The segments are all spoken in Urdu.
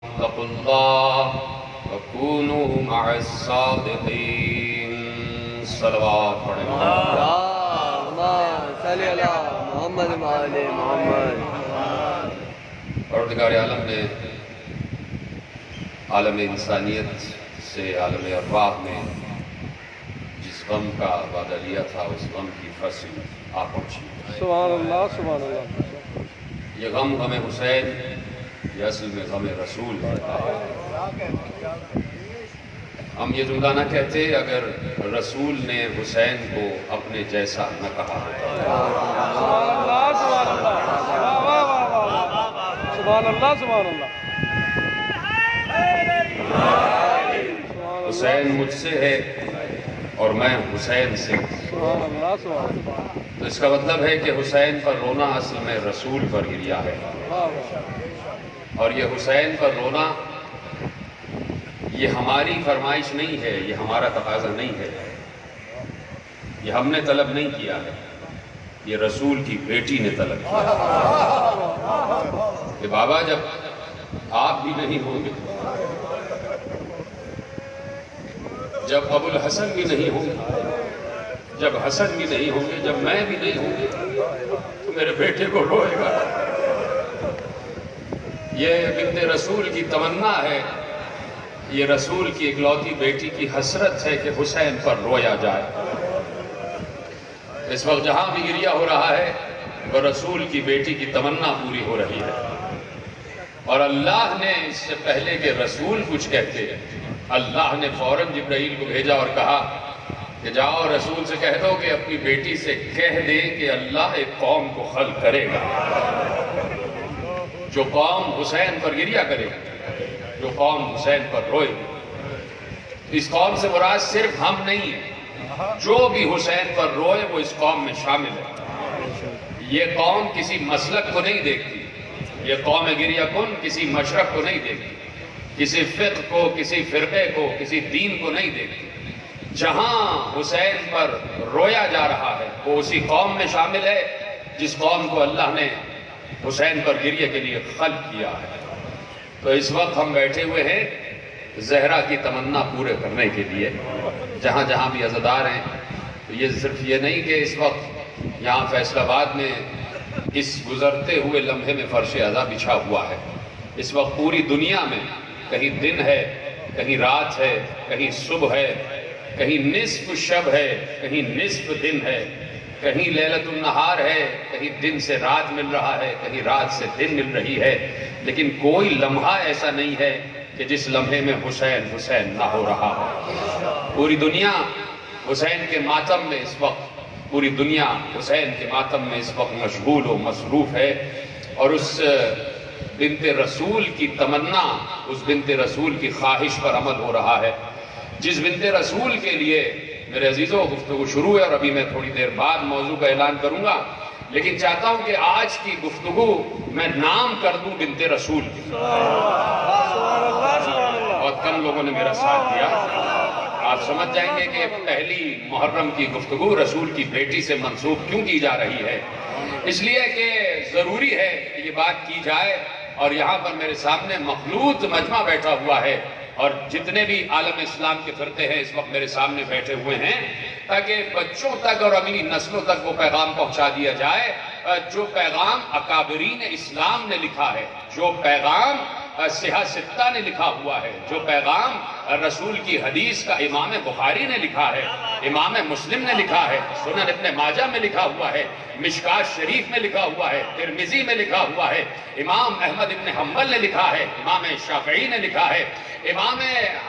اتقوا الله وكونوا مع الصادقين صلوات پڑھیں اللهم صل علی محمد وآل محمد۔ پروردگار عالم نے عالم انسانیت سے عالم ارواح میں جس غم کا وعدہ لیا تھا اس غم کی فصل آ پہنچی۔ سبحان اللہ سبحان اللہ۔ یہ غم غم حسین یہ اصل میں غم رسول ہے۔ ہم یہ جملہ نہ کہتے اگر رسول نے حسین کو اپنے جیسا نہ کہا ہوتا۔ سبحان اللہ سبحان اللہ۔ واہ واہ واہ واہ۔ سبحان اللہ سبحان اللہ۔ حسین مجھ سے ہے اور میں حسین سے۔ سبحان اللہ سبحان اللہ۔ تو اس کا مطلب ہے کہ حسین پر رونا اصل میں رسول پر گریا ہے، واہ واہ۔ اور یہ حسین پر رونا یہ ہماری فرمائش نہیں ہے، یہ ہمارا تقاضا نہیں ہے، یہ ہم نے طلب نہیں کیا ہے، یہ رسول کی بیٹی نے طلب کیا کہ بابا جب آپ بھی نہیں ہوں گے، جب ابو الحسن بھی نہیں ہوں گے، جب حسن بھی نہیں ہوں گے، جب میں بھی نہیں ہوں گے تو میرے بیٹے کو روئے گا۔ یہ بنت رسول کی تمنا ہے، یہ رسول کی اکلوتی بیٹی کی حسرت ہے کہ حسین پر رویا جائے۔ اس وقت جہاں بھی گریہ ہو رہا ہے وہ رسول کی بیٹی کی تمنا پوری ہو رہی ہے، اور اللہ نے اس سے پہلے کہ رسول کچھ کہتے اللہ نے فوراً جبرائیل کو بھیجا اور کہا کہ جاؤ رسول سے کہہ دو کہ اپنی بیٹی سے کہہ دے کہ اللہ ایک قوم کو خلق کرے گا، جو قوم حسین پر گریہ کرے، جو قوم حسین پر روئے۔ اس قوم سے مراد صرف ہم نہیں ہیں، جو بھی حسین پر روئے وہ اس قوم میں شامل ہے۔ یہ قوم کسی مسلک کو نہیں دیکھتی، یہ قوم گریہ کن کسی مشرق کو نہیں دیکھتی، کسی فقہ کو، کسی فرقے کو، کسی دین کو نہیں دیکھتی۔ جہاں حسین پر رویا جا رہا ہے وہ اسی قوم میں شامل ہے جس قوم کو اللہ نے حسین پر گریہ کے لیے خلق کیا ہے۔ تو اس وقت ہم بیٹھے ہوئے ہیں زہرا کی تمنا پورے کرنے کے لیے، جہاں جہاں بھی عزادار ہیں۔ تو یہ صرف یہ نہیں کہ اس وقت یہاں فیصل آباد میں اس گزرتے ہوئے لمحے میں فرش عزا بچھا ہوا ہے، اس وقت پوری دنیا میں کہیں دن ہے، کہیں رات ہے، کہیں صبح ہے، کہیں نصف شب ہے، کہیں نصف دن ہے، کہیں لیلۃ النہار ہے، کہیں دن سے رات مل رہا ہے، کہیں رات سے دن مل رہی ہے، لیکن کوئی لمحہ ایسا نہیں ہے کہ جس لمحے میں حسین حسین نہ ہو رہا ہو۔ پوری دنیا حسین کے ماتم میں اس وقت، پوری دنیا حسین کے ماتم میں اس وقت مشغول و مصروف ہے، اور اس بنت رسول کی تمنا، اس بنت رسول کی خواہش پر عمل ہو رہا ہے، جس بنت رسول کے لیے میرے عزیزوں گفتگو شروع ہے، اور ابھی میں تھوڑی دیر بعد موضوع کا اعلان کروں گا، لیکن چاہتا ہوں کہ آج کی گفتگو میں نام کر دوں بنت رسول کی۔ بہت کم لوگوں نے میرا ساتھ دیا، آپ سمجھ جائیں گے کہ پہلی محرم کی گفتگو رسول کی بیٹی سے منسوب کیوں کی جا رہی ہے۔ اس لیے کہ ضروری ہے کہ یہ بات کی جائے، اور یہاں پر میرے سامنے مخلوط مجمع بیٹھا ہوا ہے، اور جتنے بھی عالم اسلام کے فرقے ہیں اس وقت میرے سامنے بیٹھے ہوئے ہیں، تاکہ بچوں تک اور اگلی نسلوں تک وہ پیغام پہنچا دیا جائے جو پیغام اکابرین اسلام نے لکھا ہے، جو پیغام سیاہ ستہ نے لکھا ہوا ہے، جو پیغام رسول کی حدیث کا امام بخاری نے لکھا ہے، امام مسلم نے لکھا ہے، سنن ابن ماجہ میں لکھا ہوا ہے، مشکات شریف میں لکھا ہوا ہے، ترمذی میں لکھا ہوا ہے، امام احمد ابن حنبل نے لکھا ہے، امام شافعی نے لکھا ہے، امام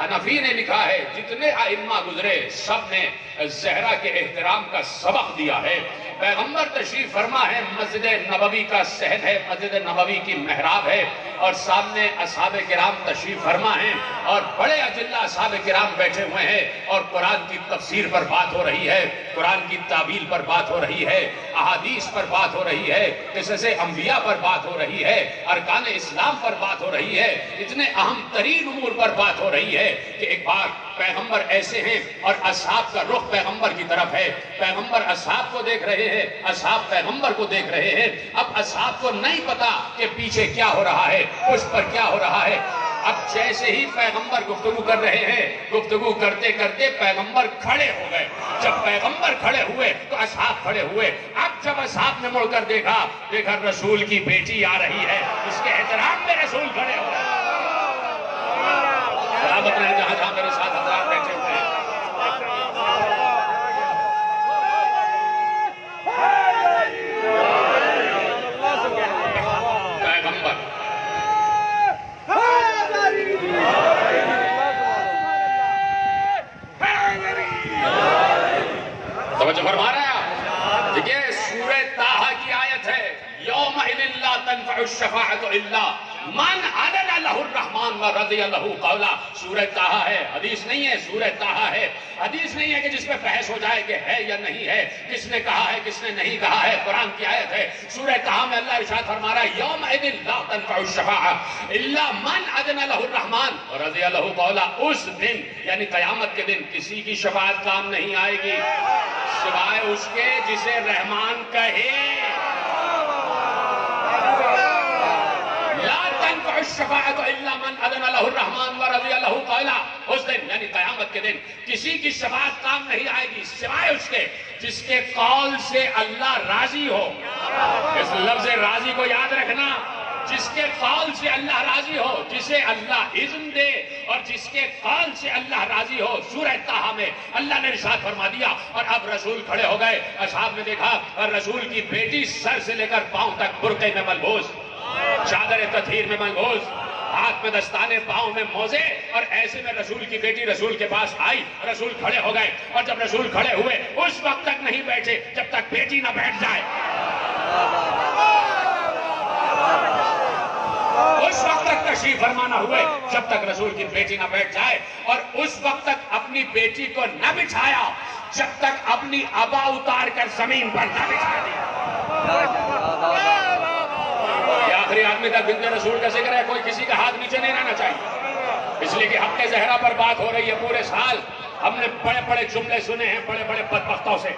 حنفی نے لکھا ہے، جتنے ائمہ گزرے سب نے زہرا کے احترام کا سبق دیا ہے۔ پیغمبر تشریف فرما ہے، مسجد نبوی کا صحن ہے، مسجد نبوی کی محراب ہے، اور سامنے اصحاب کرام تشریف فرما ہیں، اور بڑے اجلہ اصحاب کرام بیٹھے ہوئے ہیں، اور قرآن کی تفسیر پر بات ہو رہی ہے، قرآن کی تعبیر پر بات ہو رہی ہے، احادیث پر بات ہو رہی ہے، قصص انبیاء پر بات ہو رہی ہے، ارکان اسلام پر بات ہو رہی ہے، اتنے اہم ترین امور پر بات ہو رہی ہے کہ ایک بار پیغمبر ایسے ہیں اور اصحاب کا رخ پیغمبر کی طرف ہے، پیغمبر اصحاب کو دیکھ رہے ہیں، اصحاب پیغمبر کو دیکھ رہے ہیں۔ اب اصحاب کو نہیں پتا کہ پیچھے کیا ہو رہا ہے، اس پر کیا ہو رہا ہے، جیسے ہی پیغمبر گفتگو کر رہے ہیں، گفتگو کرتے کرتے پیغمبر کھڑے ہو گئے۔ جب پیغمبر کھڑے ہوئے تو اصحاب کھڑے ہوئے۔ اب جب اصحاب نے مڑ کر دیکھا رسول کی بیٹی آ رہی ہے، اس کے احترام میں رسول کھڑے ہو گئے۔ سلامت رہیں جہاں جہاں میرے ساتھ حضرات بیٹھے ہوئے ہیں۔ پیغمبر توجہ فرما رہے ہیں آپ؟ دیکھیے سورہ طٰہٰ کی آیت ہے، یومئذ لا تنفع الشفاعۃ الا من اذن لہ الرحمن ورضی لہ قولا۔ سورہ طٰہٰ ہے، حدیث نہیں ہے، سورہ طٰہٰ ہے۔ حدیث نہیں ہے کہ جس پہ بحث ہو جائے کہ ہے یا نہیں ہے، کس نے کہا ہے کس نے نہیں کہا ہے، قرآن کی آیت ہے۔ سورہ طٰہٰ میں اللہ ارشاد فرما رہا ہے، یومئذ لا تنفع الشفاعۃ الا من اذن لہ الرحمن ورضی لہ قولا۔ اس دن یعنی قیامت کے دن کسی کی شفاعت کام نہیں آئے گی سوائے اس کے جسے رحمان کہے۔ لا تنفع الشفاعۃ الا من اذن لہ الرحمن ورضی لہ قولا۔ اس دن یعنی قیامت کے دن کسی کی شفاعت کام نہیں آئے گی سوائے اس کے جس کے قول سے اللہ راضی ہو۔ اس لفظ راضی کو یاد رکھنا، جس کے قول سے اللہ راضی ہو، جسے اللہ اذن دے اور جس کے قول سے اللہ راضی ہو۔ سورہ طٰہٰ میں اللہ نے ارشاد فرما دیا اور اب رسول کھڑے ہو گئے۔ اصحاب نے دیکھا اور رسول کی بیٹی سر سے لے کر پاؤں تک برقعے میں ملبوس، چادر تطہیر میں ملبوس، ہاتھ میں دستانے، پاؤں میں موزے، اور ایسے میں رسول کی بیٹی رسول کے پاس آئی۔ رسول کھڑے ہو گئے اور جب رسول کھڑے ہوئے اس وقت تک نہیں بیٹھے جب تک بیٹی نہ بیٹھ جائے۔ اس وقت تک تشریف فرمانا ہوئے جب تک رسول کی بیٹی نہ بیٹھ جائے، اور اس وقت تک اپنی بیٹی کو نہ بچھایا جب تک اپنی ابا اتار کر زمین پر نہ بچھا دیا۔ یہ آخری آدمی تک بنت رسول کا ذکر ہے، کوئی کسی کا ہاتھ نیچے نہیں رہنا چاہیے، اس لیے کہ حق زہرا پر بات ہو رہی ہے۔ پورے سال ہم نے بڑے بڑے جملے سنے ہیں بڑے بڑے بدبختوں سے۔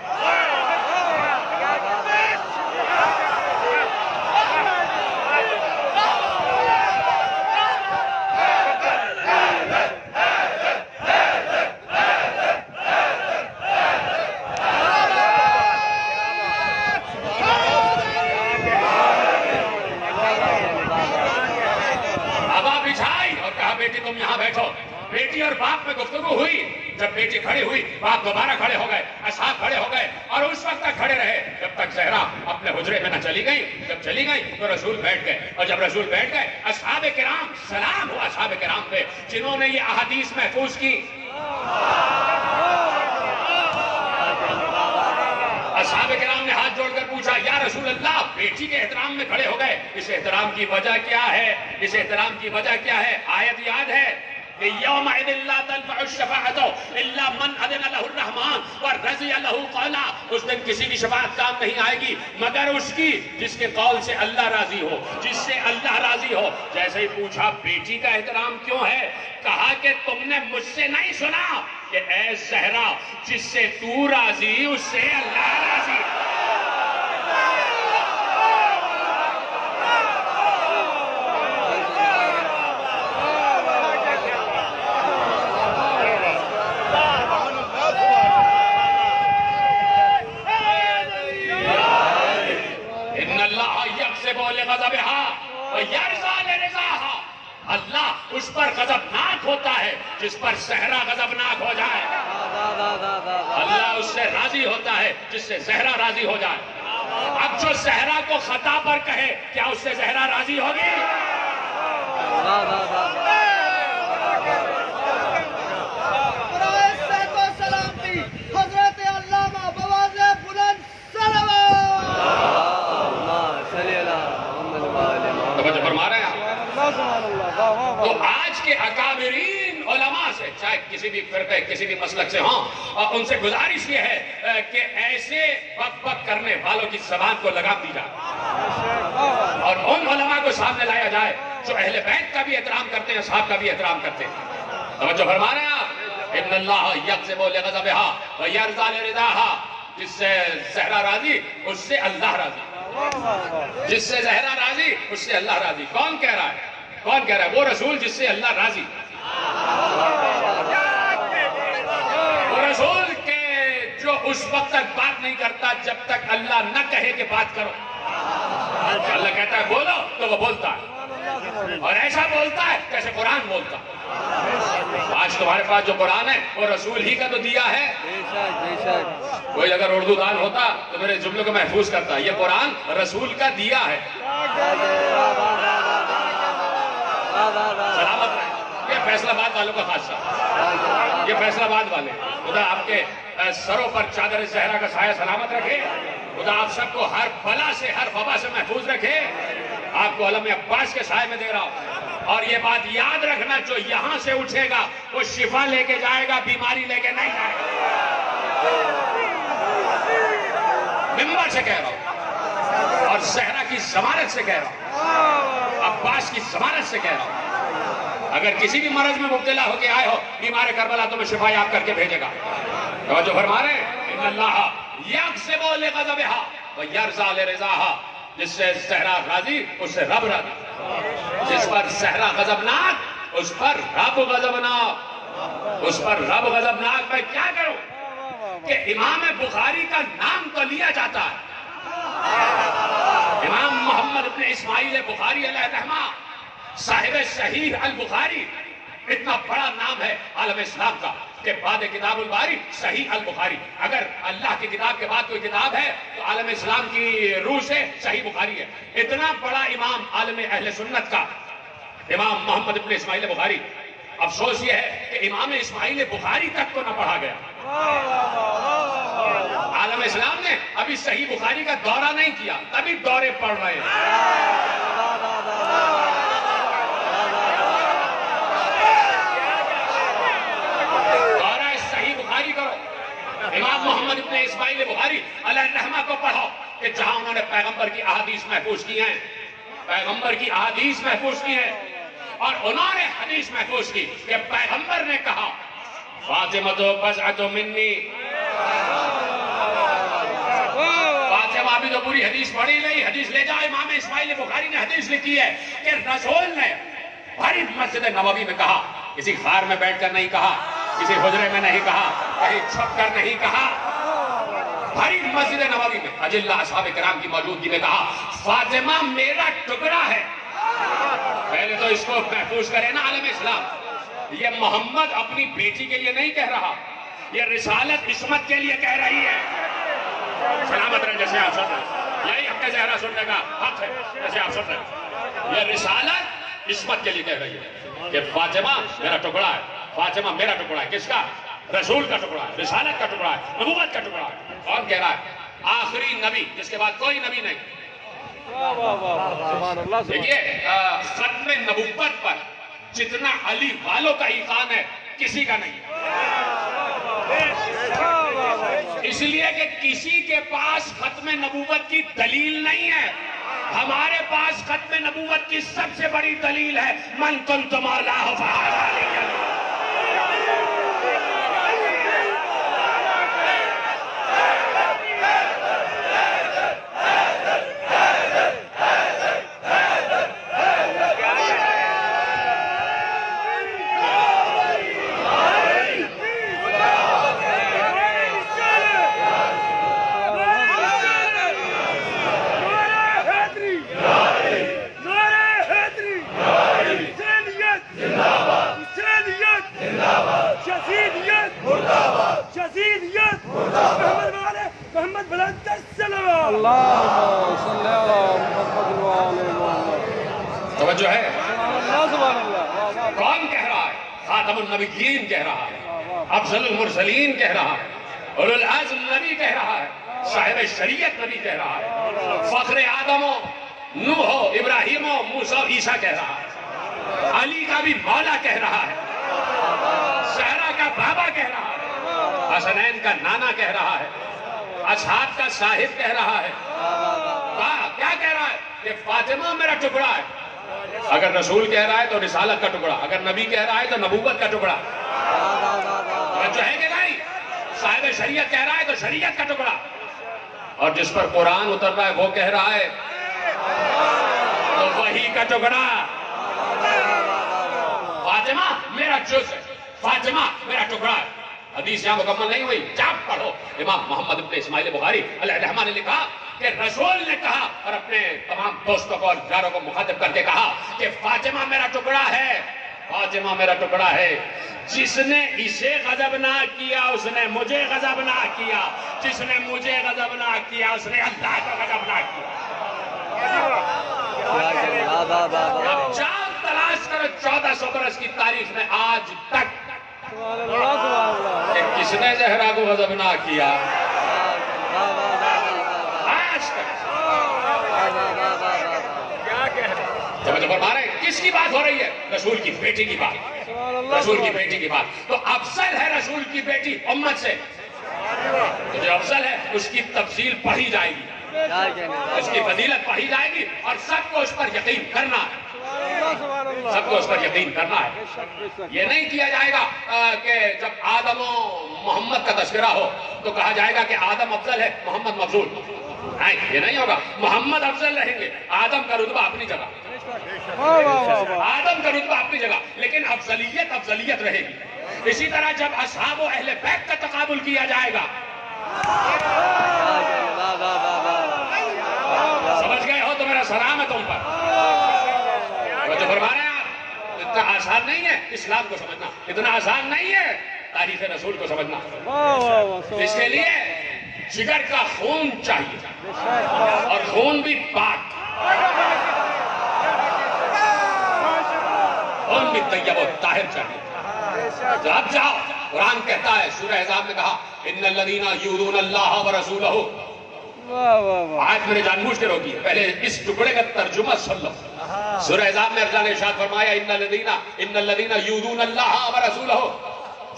تم یہاں بیٹھو۔ بیٹی اور باپ میں گفتگو ہوئی، جب بیٹی کھڑی ہوئی باپ دوبارہ کھڑے ہو گئے، اصحاب کھڑے ہو گئے، اور اس وقت تک کھڑے رہے جب تک زہرا اپنے حجرے میں نہ چلی گئی۔ جب چلی گئی تو رسول بیٹھ گئے، اور جب رسول بیٹھ گئے اصحاب کرام، سلام ہوا اصحاب کرام پہ جنہوں نے یہ احادیث محفوظ کی۔ اصحاب کرام نے ہاتھ جوڑ کر پوچھا، یا رسول اللہ، بیٹی کے احترام میں کھڑے ہو گئے، اس احترام کی وجہ کیا ہے؟ اس احترام کی وجہ کیا ہے؟ آیت یاد ہے کہ یومئذ لا تنفع الشفاعۃ الا من اذن لہ الرحمن ورضی لہ قولا۔ اس دن کسی کی شفاعت کام نہیں آئے گی مگر اس کی جس کے قول سے اللہ راضی ہو، جس سے اللہ راضی ہو۔ جیسے ہی پوچھا بیٹی کا احترام کیوں ہے، کہا کہ تم نے مجھ سے نہیں سنا کہ اے زہرا، جس سے تو راضی اس سے اللہ راضی۔ اللہ اس پر غضبناک ہوتا ہے جس پر زہرا غضبناک ہو جائے، اللہ اس سے راضی ہوتا ہے جس سے زہرا راضی ہو جائے۔ اب جو زہرا کو خطا پر کہے کیا اس سے زہرا راضی ہوگی؟ حضرت علامہ بواز بلند توجہ فرما رہے ہیں۔ تو آج کے اکابرین علماء سے، چاہے کسی بھی فرقے کسی بھی مسلک سے ہوں، اور ان سے گزارش یہ ہے کہ ایسے بک بک کرنے والوں کی زبان کو لگام دی جائے اور ان علماء کو سامنے لایا جائے جو اہل بیت کا بھی احترام کرتے ہیں، صحابہ کا بھی احترام کرتے ہیں۔ توجہ فرما رہے ہیں آپ؟ ان اللہ یغضب لغضبها ویرضى لرضاها۔ جس سے زہرا راضی اس سے اللہ راضی، جس سے زہرا راضی اس سے اللہ راضی۔ کون کہہ رہا ہے؟ کون کہہ رہا ہے؟ وہ رسول جس سے اللہ راضی، وہ رسول کے جو اس وقت تک بات نہیں کرتا جب تک اللہ نہ کہے کہ بات کرو۔ اللہ کہتا ہے بولو تو وہ بولتا ہے، اور ایسا بولتا ہے جیسے قرآن بولتا ہے۔ آج تمہارے پاس جو قرآن ہے وہ رسول ہی کا تو دیا ہے۔ بے شک کوئی اگر اردو دان ہوتا تو میرے جملوں کو محفوظ کرتا، یہ قرآن رسول کا دیا ہے۔ سلامت رہے۔ یہ فیصل آباد والوں کا خاصہ، یہ فیصل آباد والے، خدا آپ کے سروں پر چادر زہرا کا سایہ سلامت رکھے، خدا آپ سب کو ہر بلا سے ہر وبا سے محفوظ رکھے۔ آپ کو علم عباس کے سائے میں دے رہا ہوں، اور یہ بات یاد رکھنا، جو یہاں سے اٹھے گا وہ شفا لے کے جائے گا، بیماری لے کے نہیں جائے گا۔ ممبر سے کہہ رہا ہوں، اور زہرا کی ضمانت سے کہہ رہا ہوں، عباس کی ضمانت سے کہہ رہا ہوں، اگر کسی بھی مرض میں مبتلا ہو کے آئے ہو، بیمار کربلا تمہیں شفا یاب کر کے بھیجے گا۔ توجہ فرما رہے ہیں، ان اللہ یقسم لغضبہا ویرضی لرضاہا، جس سے زہرا راضی اس سے رب راضی، جس پر زہرا غضبناک اس پر رب غضبناک، اس پر رب غضبناک۔ میں کیا کروں کہ امام بخاری کا نام تو لیا جاتا ہے، امام محمد ابن اسماعیل بخاری علیہ الرحمہ، صاحب صحیح البخاری، اتنا بڑا نام ہے عالم اسلام کا کہ بعد کتاب الباری صحیح البخاری۔ اگر اللہ کی کتاب کے بعد کوئی کتاب ہے تو عالم اسلام کی روح سے صحیح بخاری ہے۔ اتنا بڑا امام عالم اہل سنت کا امام محمد ابن اسماعیل بخاری، افسوس یہ ہے کہ امام اسماعیل بخاری تک کو نہ پڑھا گیا۔ عالم اسلام نے ابھی صحیح بخاری کا دورہ نہیں کیا، ابھی دورے پڑھ رہے ہیں۔ امام محمد ابن اسماعیل بخاری علیہ الرحمہ کو پڑھو کہ جہاں انہوں نے پیغمبر کی احادیث محفوظ کی ہیں، پیغمبر کی احادیث محفوظ کی ہیں، اور انہوں نے حدیث محفوظ کی کہ پیغمبر نے کہا فاطمہ تو بضعۃ منی۔ فاطمہ بھی تو پوری حدیث پڑھی نہیں، حدیث لے جائے۔ امام اسماعیل بخاری نے حدیث لکھی ہے کہ رسول نے بھری مسجد نبوی میں کہا، کسی غار میں بیٹھ کر نہیں کہا، کسی حجرے میں نہیں کہا، کہیں چھپ کر نہیں کہا، بھری مسجد نبوی میں اجلہ اصحاب کرام کی موجودگی میں کہا فاطمہ میرا ٹکڑا ہے۔ پہلے تو اس کو محفوظ کرے نا عالم اسلام، یہ محمد اپنی بیٹی کے لیے نہیں کہہ رہا، یہ رسالت عصمت کے لیے کہہ رہی ہے۔ سلامت رہے جیسے آپ سن رہے، یہی حق زہرا سننے کا حق ہے، جیسے آپ سن رہے، یہ رسالت عصمت کے لیے کہہ رہی ہے کہ فاطمہ میرا ٹکڑا ہے۔ فاطمہ میرا ٹکڑا ہے، کس کا؟ رسول کا ٹکڑا ہے، رسالت کا ٹکڑا ہے، نبوت کا ٹکڑا ہے۔ کون کہہ رہا ہے؟ آخری نبی جس کے بعد کوئی نبی نہیں۔ دیکھیے ختم نبوت پر جتنا علی والوں کا ایقان ہے کسی کا نہیں، اس لیے کہ کسی کے پاس ختم نبوت کی دلیل نہیں ہے۔ ہمارے پاس ختم نبوت کی سب سے بڑی دلیل ہے من کنت مولاہ فہذا علی۔ توجہ ہے؟ کون کہہ رہا ہے؟ خاتم النبیین کہہ رہا ہے، افضل المرسلین کہہ رہا ہے، اولو العزم نبی کہہ رہا ہے، صاحب شریعت نبی کہہ رہا ہے، فخر آدم و نوح و ابراہیم و موسیٰ و عیسیٰ کہہ رہا ہے، علی کا بھی مولا کہہ رہا ہے، زہرا کا بابا کہہ رہا ہے، حسنین کا نانا کہہ رہا ہے، اصحاب کا صاحب کہہ رہا ہے۔ کیا کہہ رہا ہے؟ کہ فاطمہ میرا ٹکڑا ہے۔ اگر رسول کہہ رہا ہے تو رسالت کا ٹکڑا، اگر نبی کہہ رہا ہے تو نبوت کا ٹکڑا، جو ہے کہ نہیں؟ صاحب شریعت کہہ رہا ہے تو شریعت کا ٹکڑا، اور جس پر قرآن اتر رہا ہے وہ کہہ رہا ہے تو وحی کا ٹکڑا۔ فاطمہ میرا جز ہے، فاطمہ میرا ٹکڑا ہے۔ حدیث یہاں مکمل نہیں ہوئی، جاب پڑھو۔ امام محمد ابن اسماعیل بخاری علیہ الرحمہ نے لکھا کہ رسول نے کہا اور اپنے تمام دوستوں کو اور یاروں کو مخاطب کر کے کہا کہ فاطمہ میرا ٹکڑا ہے، فاطمہ میرا ٹکڑا ہے۔ جس نے اسے غضبناک کیا اس نے مجھے غضبناک کیا، جس نے مجھے غضبناک کیا اس نے اللہ کو غضبناک کیا۔ اب جاؤ تلاش کرو 1400 برس کی تاریخ میں آج تک سبحان اللہ سبحان اللہ کہ کس نے زہرا کو غضبناک کیا، آج تک۔ توجہ فرما رہے ہیں، کس کی بات ہو رہی ہے؟ رسول کی بیٹی کی بات، سبحان اللہ رسول کی بیٹی کی بات۔ تو افضل ہے رسول کی بیٹی امت سے، تو جو افضل ہے اس کی تفصیل پڑھی جائے گی، اس کی فضیلت پڑھی جائے گی اور سب کو اس پر یقین کرنا ہے، سبحان اللہ سب کو اس پر یقین کرنا ہے۔ یہ نہیں کیا جائے گا کہ جب آدم و محمد کا تذکرہ ہو تو کہا جائے گا کہ آدم افضل ہے محمد مفضول، نہیں یہ نہیں ہوگا۔ محمد افضل رہیں گے، آدم کا رتبہ اپنی جگہ، واہ واہ واہ واہ آدم کا رتبہ اپنی جگہ، لیکن افضلیت افضلیت رہے گی۔ اسی طرح جب اصحاب و اہل بیت کا تقابل کیا جائے گا، سمجھ گئے ہو تو میرا سلام ہے تم پر۔ جو فرما رہے ہیں آپ، اتنا آسان نہیں ہے اسلام کو سمجھنا، اتنا آسان نہیں ہے تاریخ رسول کو سمجھنا۔ واہ واہ واہ اس کے لیے جگر کا خون چاہیے اور خون بھی پاک، خون بھی طیب و طاہر چاہیے۔ تو اب جاؤ، قرآن کہتا ہے، سورہ احزاب میں کہا ان الذین یؤذون اللہ ورسولہ۔ واہ واہ واہ آج میں نے جان بوجھ کے روکی ہے، پہلے اس ٹکڑے کا ترجمہ سن لو۔ سورہ احزاب میں اللہ نے ارشاد فرمایا ان الذین یؤذون اللہ ورسولہ،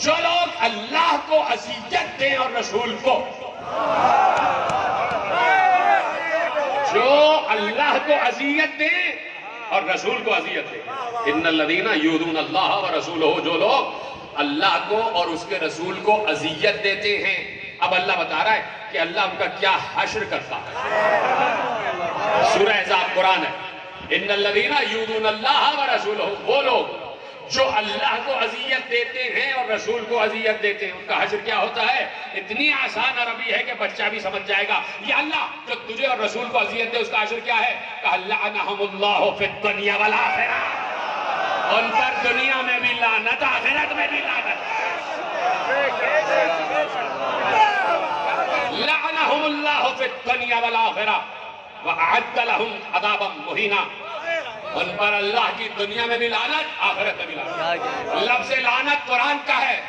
جو لوگ اللہ کو اذیت دیں اور رسول کو، جو اللہ کو اذیت دیں اور رسول کو اذیت دیں۔ ان الذین یؤذون اللہ ورسولہ، جو لوگ اللہ کو اور اس کے رسول کو اذیت دیتے ہیں۔ اب اللہ بتا رہا ہے کہ اللہ ان کا کیا حشر کرتا ہے۔ سورہ احزاب قرآن ہے، ان الذین یؤذون اللہ ورسولہ، وہ لوگ جو اللہ کو اذیت دیتے ہیں اور رسول کو اذیت دیتے ہیں، ان کا حشر کیا ہوتا ہے؟ اتنی آسان عربی ہے کہ بچہ بھی سمجھ جائے گا۔ یا اللہ جو تجھے اور رسول کو اذیت دے اس کا حشر کیا ہے؟ کہ لعنہم اللہ فی الدنیا والآخرہ، ان پر دنیا میں بھی لعنت، آخرت میں بھی لعنت۔ لعنہم اللہ فی الدنیا والآخرہ وأعد لہم عذابا مہینا، ان پر اللہ کی دنیا میں بھی لعنت، آخرت میں بھی لعنت۔ لفظ لعنت قرآن کا ہے،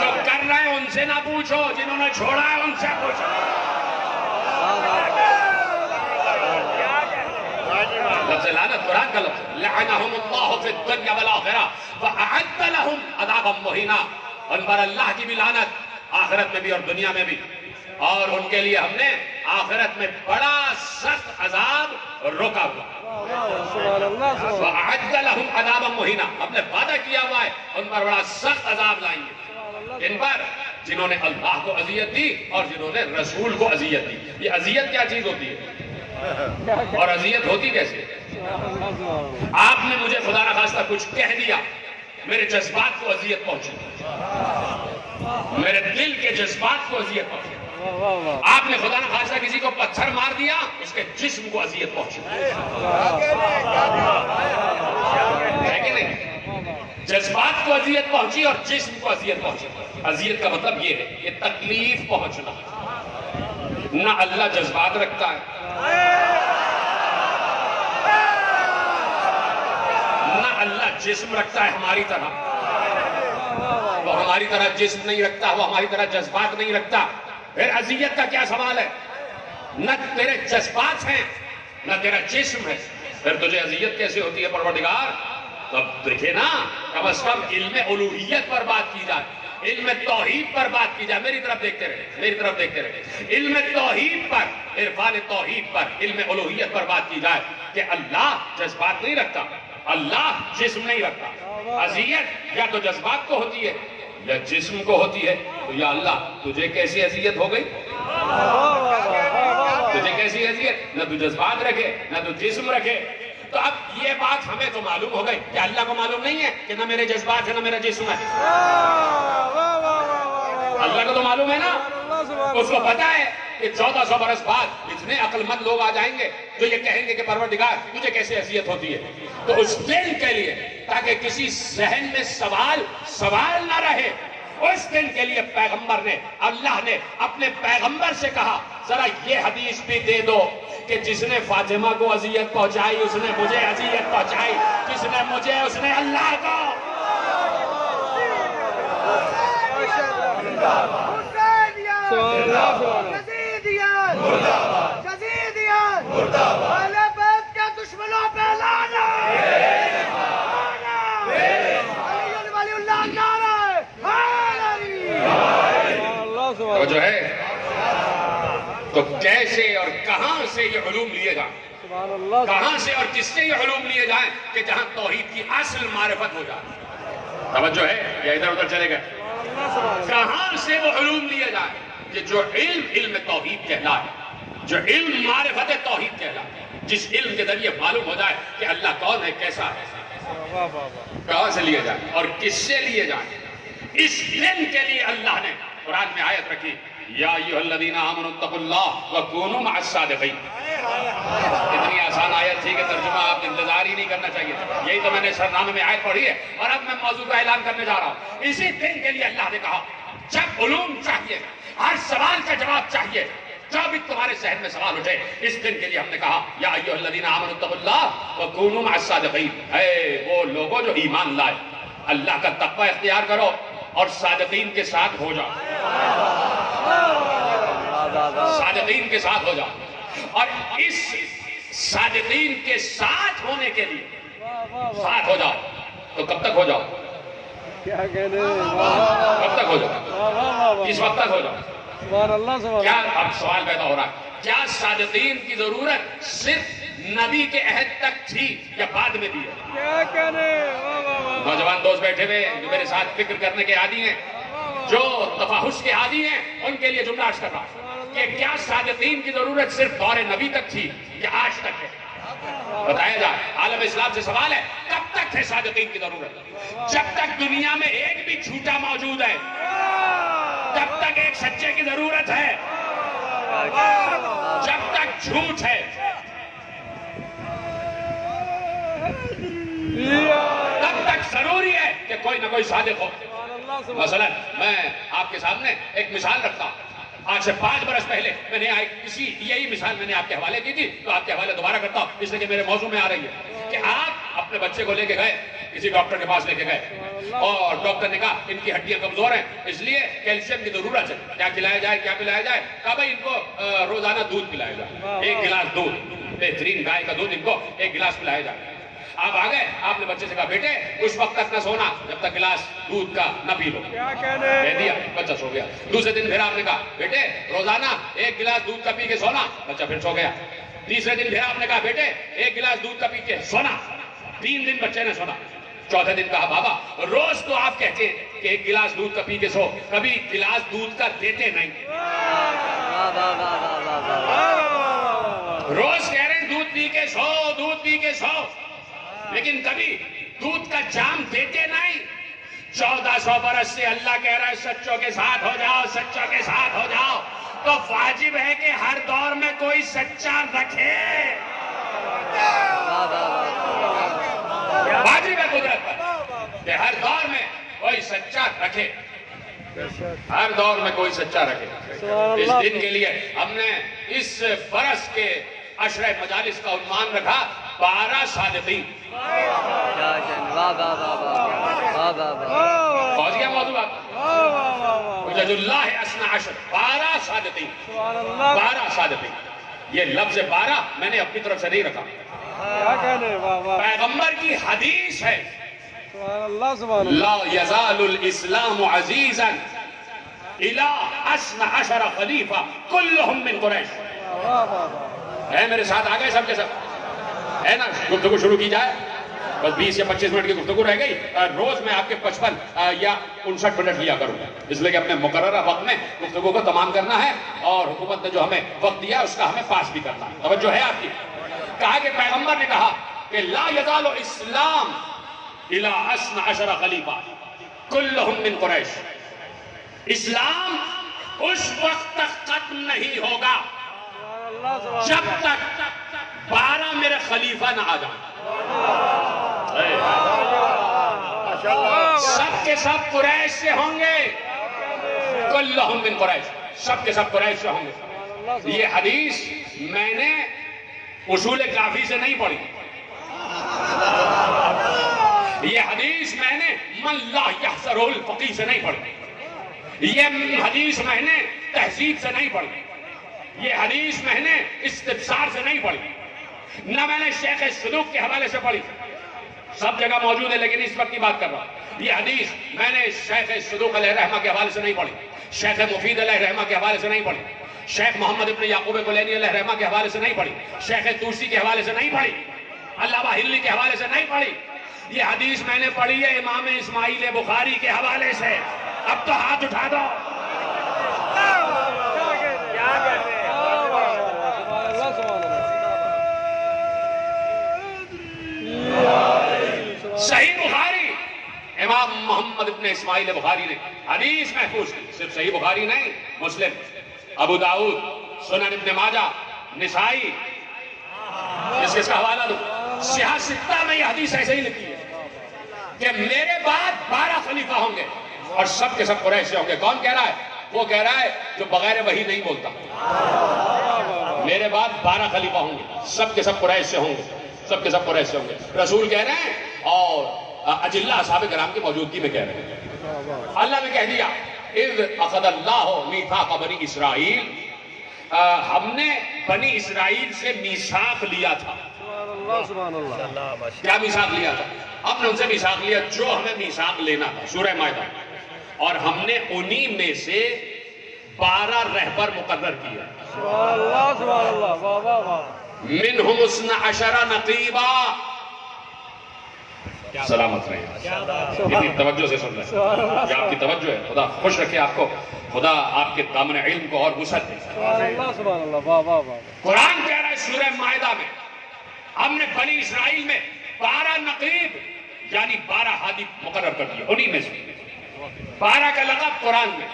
جو کر رہے ہیں ان سے نہ پوچھو، جنہوں نے چھوڑا ہے ان سے پوچھو۔ لفظ لعنت قرآن کا لفظ ہے، لعنہم اللہ فی الدنیا والآخرہ وأعد لہم عذابا مہینا، ان پر اللہ کی بھی لعنت، آخرت میں بھی اور دنیا میں بھی، اور ان کے لیے ہم نے آخرت میں بڑا سخت عذاب روکا ہوا۔ سبحان اللہ سبحان وَأَعَدَّ لَهُمْ عَذَابًا مُهِينًا، ہم نے وعدہ کیا ہوا ہے ان پر بڑا سخت عذاب لائیں گے، ان پر جنہوں نے اللہ کو اذیت دی اور جنہوں نے رسول کو اذیت دی۔ یہ اذیت کیا چیز ہوتی ہے اور اذیت ہوتی کیسے؟ اللہ آپ نے مجھے خدا نخواستہ کچھ کہہ دیا، میرے جذبات کو اذیت پہنچی، میرے دل کے جذبات کو اذیت پہنچی۔ واہ واہ واہ آپ نے خدا نخواستہ کسی کو پتھر مار دیا، اس کے جسم کو اذیت پہنچی، ہے کہ نہیں؟ جذبات کو اذیت پہنچی اور جسم کو اذیت پہنچی۔ اذیت کا مطلب یہ ہے، یہ تکلیف پہنچنا۔ نہ اللہ جذبات رکھتا ہے، نہ اللہ جسم رکھتا ہے ہماری طرح، وہ ہماری طرح جسم نہیں رکھتا، وہ ہماری طرح جذبات نہیں رکھتا۔ پھر اذیت کا کیا سوال ہے؟ نہ تیرے جذبات ہیں نہ تیرا جسم ہے، پھر تجھے اذیت کیسے ہوتی ہے پروردگار؟ تو اب دیکھیں نا، کم از کم علم الوہیت پر بات کی جائے، علم توحید پر بات کی جائے۔ میری طرف دیکھتے رہے، میری طرف دیکھتے رہے۔ علم توحید پر، عرفان توحید پر، علم الوہیت پر بات کی جائے کہ اللہ جذبات نہیں رکھتا، اللہ جسم نہیں رکھتا۔ اذیت یا تو جذبات کو ہوتی ہے یا جسم کو ہوتی ہے، تو یا اللہ تجھے کیسی اذیت ہو گئی؟ تجھے کیسی اذیت؟ نہ تو جذبات رکھے نہ تو جسم رکھے، تو اب یہ بات ہمیں تو معلوم ہو گئی کہ اللہ کو معلوم نہیں ہے کہ نہ میرے جذبات ہے نہ میرا جسم ہے. اللہ کو تو معلوم ہے نا. اس کو پتا ہے کہ 1400 برس بعد اتنے عقل مند لوگ آ جائیں گے جو یہ کہیں گے کہ پروردگار تجھے کیسے اذیت ہوتی ہے. تو اس دن کے لیے تاکہ کسی ذہن میں سوال نہ رہے، اس دن کے لیے پیغمبر نے، اللہ نے اپنے پیغمبر سے کہا ذرا یہ حدیث بھی دے دو کہ جس نے فاطمہ کو اذیت پہنچائی اس نے مجھے اذیت پہنچائی، جس نے مجھے اس نے اللہ کو. اہل بیت کے دشمنوں پہ لعنت. علی ولی اللہ نعرہ وہ جو ہے تو کیسے اور کہاں سے یہ علوم لیے جائیں، کہاں سے اور کس سے یہ علوم لیے جائیں کہ جہاں توحید کی اصل معرفت ہو جائے. توجہ ہے یا ادھر ادھر چلے گئے؟ کہاں سے وہ علوم لیے جائیں کہ جو علم توحید کہلائے، جو علم معرفت توحید کہلائے، جس علم کے ذریعے معلوم ہو جائے کہ اللہ کون ہے، کیسا ہے. کہاں سے لیے جائیں اور کس سے لیے جائیں؟ اس دن کے لیے اللہ نے قرآن میں آیت رکھی یا ایھا الذین آمنوا اتقوا اللہ وکونوا مع الصادقین. اتنی آسان آیت تھی کہ ترجمہ آپ انتظار ہی نہیں کرنا چاہیے. یہی تو میں نے سرنامے میں آیت پڑھی ہے اور اب میں موضوع کا اعلان کرنے جا رہا ہوں. اسی دن کے لیے اللہ نے کہا جب علوم چاہیے، ہر سوال کا جواب چاہیے، جو بھی تمہارے ذہن میں سوال اٹھے، اس دن کے لیے ہم نے کہا یا ایھا الذین آمنوا اتقوا اللہ وکونوا مع الصادقین. اے وہ لوگوں جو ایمان لائے، اللہ کا تقوی اختیار کرو اور صادقین کے ساتھ ہو جاؤ. صادقین کے ساتھ ہو جاؤ. اور اس صادقین کے ساتھ ہونے کے لیے ساتھ ہو جاؤ تو کب تک ہو جاؤ؟ کیا کہنے. کب تک ہو جاؤ؟ کس وقت تک ہو جاؤ؟ کیا اب سوال پیدا ہو رہا ہے، کیا صادقین کی ضرورت صرف نبی کے عہد تک تھی یا بعد میں بھی ہے؟ کیا کہنے. نوجوان دوست بیٹھے ہوئے جو میرے ساتھ فکر کرنے کے عادی ہیں، جو تفحص کے عادی ہیں، ان کے لیے جملہ عرض کر رہا ہوں کہ کیا صادقین کی ضرورت صرف دور نبی تک تھی یا آج تک ہے؟ بتایا جائے. عالم اسلام سے سوال ہے کب تک ہے صادقین کی ضرورت؟ جب تک دنیا میں ایک بھی جھوٹا موجود ہے تب تک ایک سچے کی ضرورت ہے. جب تک جھوٹ ہے تب تک ضروری ہے کہ کوئی نہ کوئی صادق ہو. مثلا میں آپ کے سامنے ایک مثال رکھتا ہوں. آج سے 5 برس پہلے میں نے یہی مثال میں نے آپ کے حوالے کی تھی، تو آپ کے حوالے دوبارہ کرتا ہوں اس لیے کہ میرے موضوع میں آ رہی ہے کہ آپ اپنے بچے کو لے کے گئے، کسی ڈاکٹر کے پاس لے کے گئے اور ڈاکٹر نے کہا ان کی ہڈیاں کمزور ہیں اس لیے کیلشیم کی ضرورت ہے، کیا کھلایا جائے کیا پلایا جائے؟ کہا بھائی ان کو روزانہ دودھ پلایا جائے، 1 گلاس دودھ، بہترین گائے کا دودھ ان کو 1 گلاس پلایا جائے. آپ آ گئے، آپ نے بچے سے کہا بیٹے اس وقت تک نہ سونا جب تک گلاس دودھ کا نہ پی لو. کہہ دیا، بچہ سو گیا. دوسرے دن پھر آپ نے کہا بیٹے روزانہ 1 گلاس دودھ کا پی کے سونا، بچہ پھر سو گیا. تیسرے دن پھر آپ نے کہا بیٹے 1 گلاس دودھ کا پی کے سونا. 3 دن بچے نے سونا. چوتھے دن کہا بابا روز تو آپ کہتے ہیں کہ 1 گلاس دودھ کا پی کے سو، کبھی گلاس دودھ کا دیتے نہیں. روز کہہ رہے ہیں دودھ پی کے سو، دودھ پی کے سو، لیکن کبھی دودھ کا جام دیتے نہیں. 1400 برس سے اللہ کہہ رہا ہے سچوں کے ساتھ ہو جاؤ، سچوں کے ساتھ ہو جاؤ. تو واجب ہے کہ ہر دور میں کوئی سچا رکھے. واجب ہے قدرت پر کہ ہر دور میں کوئی سچا رکھے، ہر دور میں کوئی سچا رکھے. اس دن کے لیے ہم نے اس برس کے عشرہ مجالس کا عنوان رکھا 12 صادقین. پہنچ گیا موضوع آپ؟ حجج اللہ اثنا عشر، 12 صادقین. 12 صادقین. یہ لفظ 12 میں نے اپنی طرف سے نہیں رکھا، پیغمبر کی حدیث ہے. لا یزال الاسلام عزیزا الى 12 خلیفہ کلہم من قریش. ہے میرے ساتھ آ گئے سب کے سب؟ ہے نا؟ گفتگو شروع کی جائے. بس 20 یا 25 منٹ کی گفتگو رہ گئی. روز میں آپ کے 55 یا 59 منٹ لیا کروں گا، اس لیے کہ اپنے مقررہ وقت میں گفتگو کو تمام کرنا ہے اور حکومت نے جو ہمیں وقت دیا اس کا ہمیں پاس بھی کرنا ہے. توجہ ہے آپ کی؟ کہا کہ پیغمبر نے کہا کہ لا یزال اسلام الی 12 خلیفہ کلہم من قریش، اسلام اس وقت تک ختم نہیں ہوگا جب تک 12 میرے خلیفہ نہ آ جائیں۔ سب کے سب قریش سے ہوں گے، کلہم من قریش، سب کے سب قریش سے ہوں گے۔ یہ حدیث میں نے اصول کافی سے نہیں پڑھی، یہ حدیث میں نے من لا یحصر الفقیہ سے نہیں پڑھی، یہ حدیث میں نے تہذیب سے نہیں پڑھی، یہ حدیث میں نے استفسار سے نہیں پڑھی، نہ میں نے شیخ صدوق کے حوالے سے پڑھی، سب جگہ موجود ہے لیکن اس وقت کی بات کر رہا ہوں۔ یہ حدیث میں نے شیخ صدوق علیہ رحمہ کے حوالے سے نہیں پڑھی، شیخ مفید علیہ رحمہ کے حوالے سے نہیں پڑھی، شیخ محمد ابن یعقوب کلینی علیہ رحمہ کے حوالے سے نہیں پڑھی، شیخ توسی کے حوالے سے نہیں پڑھی، علامہ ہلی کے حوالے سے نہیں پڑھی، یہ حدیث میں نے پڑھی ہے امام اسماعیل بخاری کے حوالے سے۔ اب تو ہاتھ اٹھا دو۔ صحیح بخاری، امام محمد ابن اسماعیل بخاری نے حدیث محفوظ کی، صرف صحیح بخاری نہیں، مسلم، ابو داؤد، سنن ابن ماجہ، نسائی، کس کا حوالہ دو؟ سیاہ ستہ میں یہ حدیث ایسے ہی لکھی ہے کہ میرے بعد 12 خلیفہ ہوں گے اور سب کے سب قریش سے ہوں گے۔ کون کہہ رہا ہے؟ وہ کہہ رہا ہے جو بغیر وحی نہیں بولتا۔ میرے بعد 12 خلیفہ ہوں گے، سب کے سب قریش سے ہوں گے، سب کے سب قریش سے ہوں گے، رسول کہہ رہے ہیں اور اجلہ اصحاب کرام کی موجودگی میں کہہ رہے ہیں۔ اللہ نے کہہ دیا اذ اخذ اللہ میثاق بنی اسرائیل، ہم نے بنی اسرائیل سے میثاق لیا تھا۔ سبحان اللہ۔ کیا میثاق لیا تھا؟ ہم نے ان سے میثاق لیا جو ہمیں میثاق لینا تھا، سورہ مائدہ، اور ہم نے انہی میں سے 12 رہبر مقرر کیا۔ سبحان اللہ، سبحان اللہ، واہ واہ واہ۔ منہم 12 نقیبا، سلامت رہے، کتنی توجہ سے سن رہے ہیں، یہ آپ کی توجہ ہے، خدا خوش رکھے آپ کو، خدا آپ کے دامن علم کو اور وسعت دے۔ سبحان اللہ، سبحان اللہ، واہ واہ واہ۔ قرآن کہہ رہا ہے سورہ مائدہ میں ہم نے بنی اسرائیل میں 12 نقیب یعنی 12 ہادی مقرر کر دیا، انہی میں سے 12 کا لقب قرآن میں،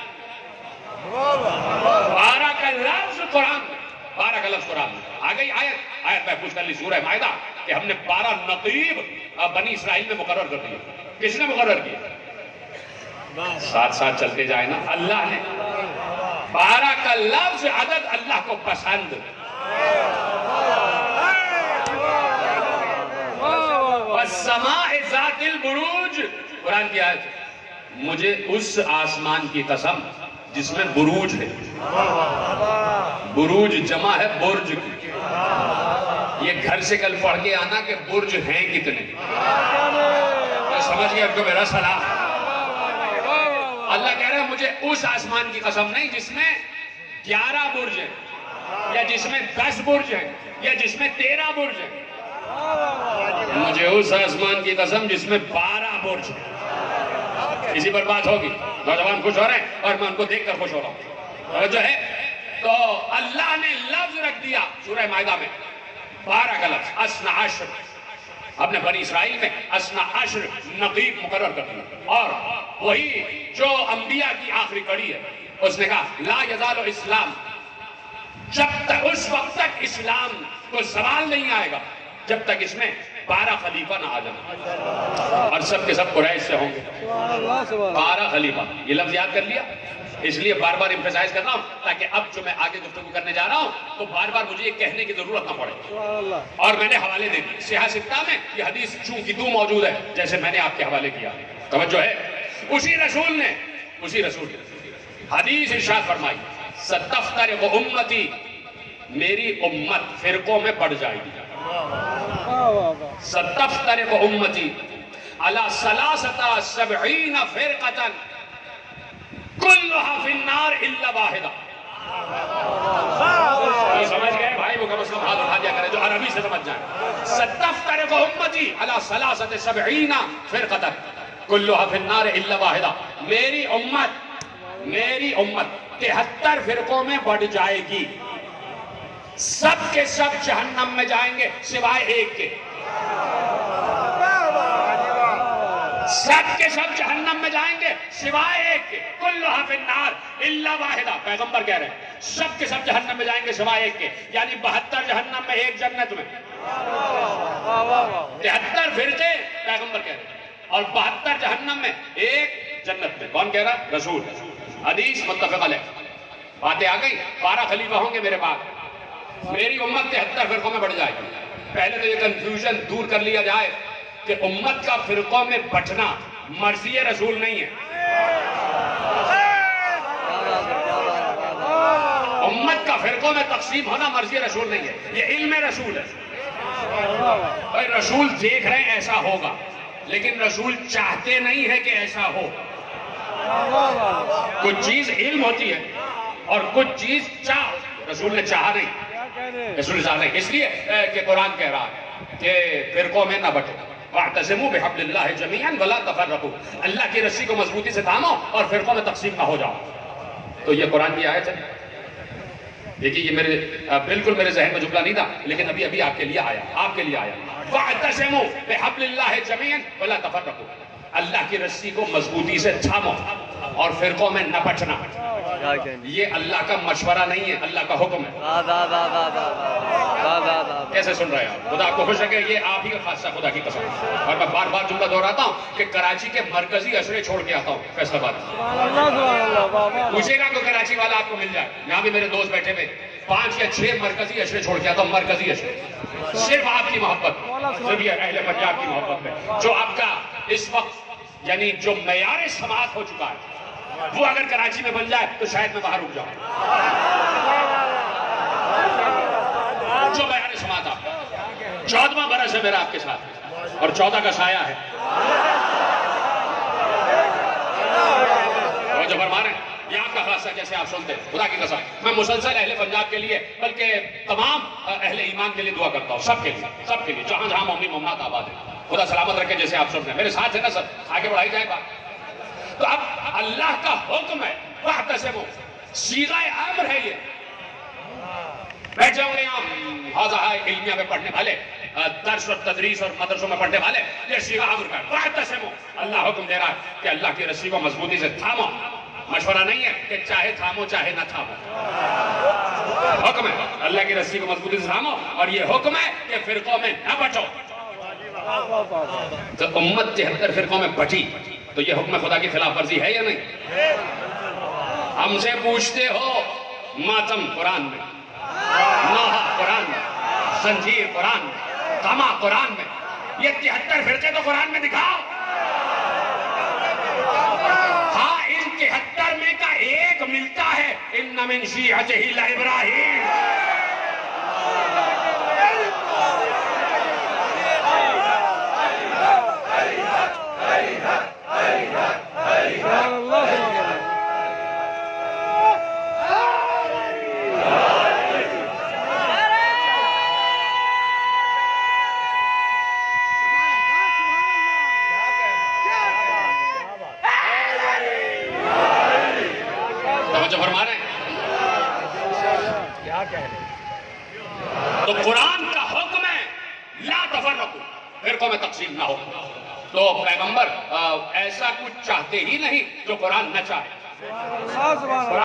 12 کا لفظ قرآن میں، 12 کا لفظ قرآن میں۔ آگئی آیت محفوظ کر لی سورہ مائدہ کہ ہم نے 12 نقیب بنی اسرائیل میں مقرر کر دیا۔ کس نے مقرر کیا؟ ساتھ ساتھ چلتے جائے نا، اللہ نے۔ 12 کا لفظ عدد اللہ کو پسند، والسماء ذات البروج، قرآن کی آیت ہے، مجھے اس آسمان کی قسم جس میں بروج ہے، بروج جمع ہے برج کی، یہ گھر سے کل پڑھ کے آنا کہ برج ہیں کتنے، سمجھ گئے اب کو میرا سلام۔ اللہ کہہ رہا ہے مجھے اس آسمان کی قسم نہیں جس میں 11 برج ہیں، یا جس میں 10 برج ہیں، یا جس میں 13 برج ہیں، مجھے اس آسمان کی قسم جس میں 12 برج ہیں۔ اسی پر بات ہوگی، نوجوان خوش ہو رہے ہیں اور میں ان کو دیکھ کر خوش ہو رہا ہوں۔ جو ہے تو اللہ نے لفظ رکھ دیا سورہ مائدہ میں 12 کا لفظ، 12 ہم نے بنی اسرائیل میں 12 نقیب مقرر کر دیا، اور وہی جو انبیاء کی آخری کڑی ہے، اس نے کہا لا یزال اسلام، جب تک اس وقت تک اسلام کو زوال نہیں آئے گا جب تک اس میں 12 خلیفہ نہ آ جائیں، اور سب کے سب قریش سے ہوں گے۔ 12 خلیفہ، یہ لفظ یاد کر لیا، اس لیے بار بار ایمفیسائز کر رہا ہوں تاکہ اب جو میں آگے گفتگو کرنے جا رہا ہوں تو بار بار مجھے یہ کہنے کی ضرورت نہ پڑے، اور میں نے حوالے دے دیے۔ سیاہ ستہ میں یہ حدیث چونکہ تو موجود ہے جیسے میں نے آپ کے حوالے کیا، توجہ ہے۔ اسی رسول نے حدیث ارشاد فرمائی ستفترق امتی، میری امت فرقوں میں بڑھ جائے گی، ستفترق امتی علی 73 فرقة کلها فی النار الا واحدہ۔ سمجھ گئے بھائی؟ وہ کم از کم ہاتھ اٹھا دیا کرے جو عربی سے سمجھ جائیں۔ ستفترق امتی علی 73 فرقة کلها فی النار الا واحدہ، میری امت 73 فرقوں میں بڑھ جائے گی، سب کے سب جہنم میں جائیں گے سوائے ایک کے۔ سب کے سب جہنم میں جائیں گے سوائے ایک کے، کلھا فی النار الا واحدہ، پیغمبر کہہ رہے ہیں سب کے سب جہنم میں جائیں گے سوائے ایک کے، یعنی 72 جہنم میں ایک جنت میں، 73 فرقے پیغمبر کہہ رہے ہیں اور 72 جہنم میں ایک جنت میں۔ کون کہہ رہا؟ رسول۔ حدیث متفق علیہ۔ باتیں آ گئی، 12 خلیفہ ہوں گے میرے بعد، میری امت 73 فرقوں میں بڑھ جائے گی۔ پہلے تو یہ کنفیوژن دور کر لیا جائے کہ امت کا فرقوں میں بٹنا مرضی رسول نہیں ہے، امت کا فرقوں میں تقسیم ہونا مرضی رسول نہیں ہے، یہ علم رسول ہے۔ اور رسول دیکھ رہے ہیں ایسا ہوگا، لیکن رسول چاہتے نہیں ہے کہ ایسا ہو۔ کچھ چیز علم ہوتی ہے اور کچھ چیز چاہ، رسول نے چاہا نہیں، رسول نے چاہا نہیں، اس لیے کہ قرآن کہہ رہا ہے کہ فرقوں میں نہ بٹو، وَاعْتَصِمُوا بِحَبْلِ اللَّهِ جَمِيعًا وَلَا تَفَرَّقُوا، اللہ کی رسی کو مضبوطی سے تھامو اور فرقوں میں تقسیم نہ ہو جاؤ۔ تو یہ قرآن کی آیت ہے۔ دیکھیے یہ میرے بالکل میرے ذہن میں جملہ نہیں تھا، لیکن ابھی ابھی آپ کے لیے آیا، آپ کے لیے آیا۔ وَاعْتَصِمُوا بِحَبْلِ اللَّهِ جَمِيعًا وَلَا تَفَرَّقُوا، اللہ کی رسی کو مضبوطی سے تھامو اور فرقوں میں نہ بٹنا۔ یہ اللہ کا مشورہ نہیں ہے، اللہ کا حکم ہے۔ کیسے سن رہے ہیں آپ؟ خدا آپ کو خوش ہے کہ یہ آپ ہی کا خاصہ، خدا کی قسم۔ اور میں بار بار جملہ دہراتا ہوں کہ کراچی کے مرکزی اشرے چھوڑ کے آتا ہوں فیصل آباد، پوچھے گا کہ کراچی والا آپ کو مل جائے، یہاں بھی میرے دوست بیٹھے ہوئے، 5 یا 6 مرکزی اشرے چھوڑ کے آتا ہوں، مرکزی اشرے، صرف آپ کی محبت، صرف یہ اہل پنجاب کی محبت میں، جو آپ کا اس وقت یعنی جو معیار سماعت ہو چکا ہے، وہ اگر کراچی میں بن جائے تو شاید میں باہر رک جاؤں۔ جو معیار سماعت آپ کا 14واں برس ہے میرا آپ کے ساتھ اور 14 کا سایہ ہے، اور جو فرما رہے ہیں یہ آپ کا خاصہ، جیسے آپ سنتے ہیں، خدا کی قسم میں مسلسل اہل پنجاب کے لیے بلکہ تمام اہل ایمان کے لیے دعا کرتا ہوں، سب کے لیے جہاں جہاں مومن مومنات آباد ہیں، خدا سلامت رکھے۔ جیسے آپ سن رہے ہیں میرے ساتھ ہے نا سر، آگے بڑھائی جائے بات۔ تو اب اللہ کا حکم ہے، وَاعْتَصِمُوا، صیغہ امر ہے۔ یہ بیٹھے ہوں گے یہاں حوزہ علمیہ میں پڑھنے والے، درس اور تدریس اور مدرسوں میں پڑھنے والے، یہ صیغہ امر کا ہے، وَاعْتَصِمُوا، اللہ حکم دے رہا ہے کہ اللہ کی رسی کو مضبوطی سے تھامو، مشورہ نہیں ہے کہ چاہے تھامو چاہے نہ تھامو، حکم ہے اللہ کی رسی کو مضبوطی سے تھامو، اور یہ حکم ہے کہ فرقوں میں نہ بٹو۔ تو امت 73 فرقوں میں بٹی تو یہ حکم خدا کی خلاف ورزی ہے یا نہیں؟ ہم سے پوچھتے ہو ماتم قرآن میں، نوحہ قرآن میں، زنجیر قرآن میں، قمع قرآن میں، یہ 73 فرقے تو قرآن میں دکھاؤ۔ ہاں ان 73 میں کا ایک ملتا ہے، ان من شیعتہ لابراہیم۔ تو قرآن کا حکم ہے لا تفرقوا، فرقوں میں تقسیم نہ ہو۔ تو پیغمبر ایسا کچھ چاہتے ہی نہیں جو قرآن نہ چاہے۔